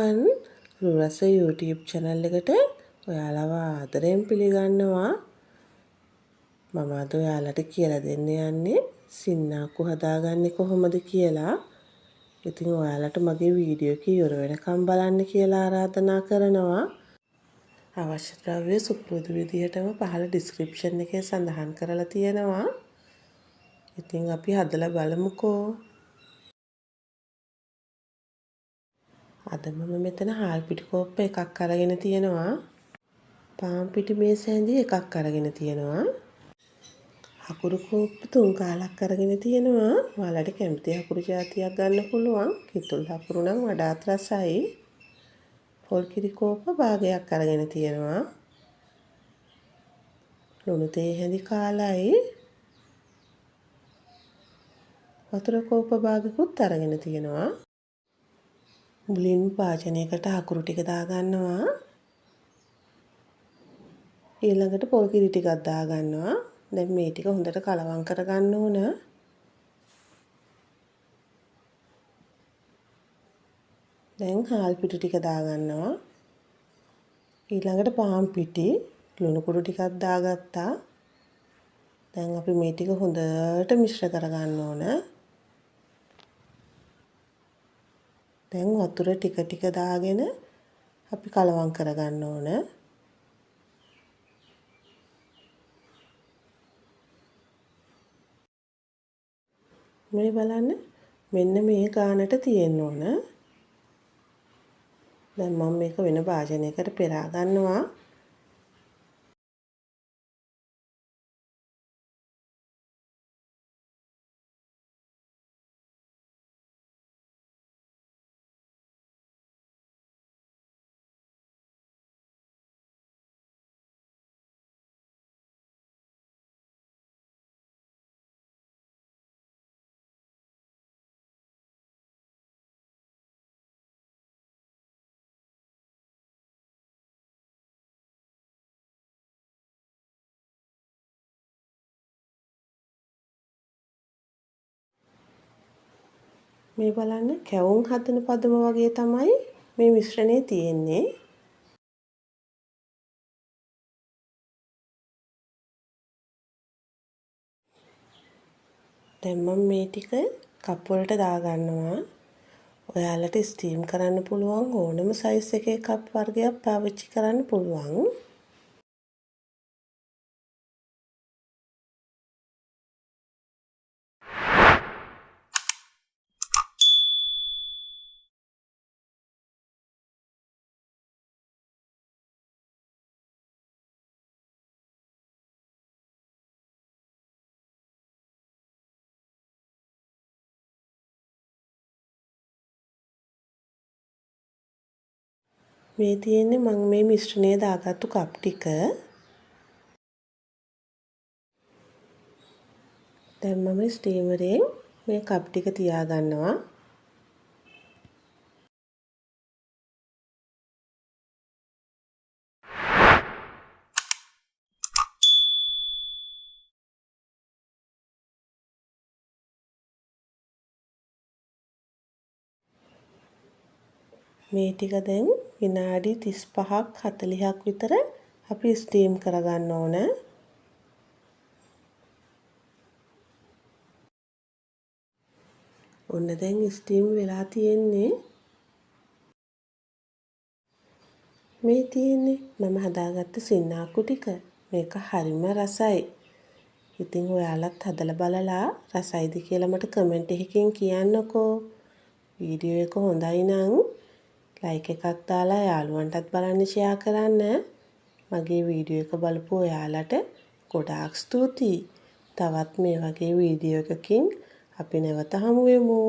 ආයුබෝවන් රුරස YouTube channel එකට ඔයාලව ආදරයෙන් පිළිගන්නවා. මම අද ඔයාලට කියලා දෙන්න යන්නේ සින්නාකු හදාගන්නේ කොහොමද කියලා. ඉතින් ඔයාලට මගේ වීඩියෝ එක ඉවර වෙනකම් බලන්න කියලා ආරාධනා කරනවා. අවශ්‍ය ද්‍රව්‍ය සුපුරුදු විදිහටම පහළ description එකේ සඳහන් කරලා තියෙනවා. ඉතින් අපි හදලා බලමුකෝ. අද මම මෙතන හාල් පිටි කෝප්ප එකක් අරගෙන තියෙනවා. පාන් පිටි මේස ඇඳි එකක් අරගෙන තියෙනවා. අකුරු කෝප්ප 3 කාලක් අරගෙන තියෙනවා. ඔයාලට කැමති අකුරු జాතියක් ගන්න පුළුවන්. කිතුල් අකුරු නම් වඩාත් රසයි. පොල් කිරි කෝප්ප භාගයක් අරගෙන තියෙනවා. ලුණු තේ හැඳි කාලයි. වතුර කෝප්ප භාගකුත් අරගෙන තියෙනවා. මුලින්ම වාචනයකට අකුරු ටික දාගන්නවා. ඊළඟට පොල් කිරි ටිකක් දාගන්නවා. දැන් මේ ටික හොඳට කලවම් කරගන්න ඕන. දැන් හාල් පිටි ටික දාගන්නවා. ඊළඟට පාන් පිටි ලුණු කුඩු ටිකක් දාගත්තා. දැන් අපි මේ ටික හොඳට මිශ්‍ර කරගන්න ඕන. දැන් වතුර ටික ටික දාගෙන අපි කලවම් කරගන්න ඕන. මේ බලන්න මෙන්න මේ ගානට තියෙන්න ඕන. දැන් මම මේක වෙන භාජනයකට පෙරා ගන්නවා. මේ බලන්න කැවුම් හදන පදම වගේ තමයි මේ මිශ්‍රණය තියෙන්නේ. දැන් මම මේ ටික කප් වලට දාගන්නවා. ඔයාලට ස්ටීම් කරන්න පුළුවන් ඕනම සයිස් එකේ කප් වර්ගයක් පාවිච්චි කරන්න පුළුවන්. මේ තියෙන්නේ මම මේ මිශ්‍රණය දාගත්තු කප් ටික. දැන් මම ස්ටීමරයෙන් මේ කප් ටික තියාගන්නවා. මේ ටික දැන් විනාඩි 35ක් 40ක් විතර අපි ස්ටීම් කරගන්න ඕන. ඔන්න දැන් ස්ටීම් වෙලා තියෙන්නේ. මේ තියෙන්නේ මම හදාගත්ත සින්නාකු ටික. මේක හරිම රසයි. ඉතින් ඔයාලත් හදලා බලලා රසයිද කියලා මට කමෙන්ට් එකකින් කියන්නකෝ. වීඩියෝ එක හොඳයි නම් ලයික් එකක් දාලා යාළුවන්ටත් බලන්න ෂෙයා කරන්න. මගේ වීඩියෝ එක බලපු ඔයාලට ගොඩාක් ස්තුතියි. තවත් මේ වගේ වීඩියෝ එකකින් අපි නැවත හමු වෙමු.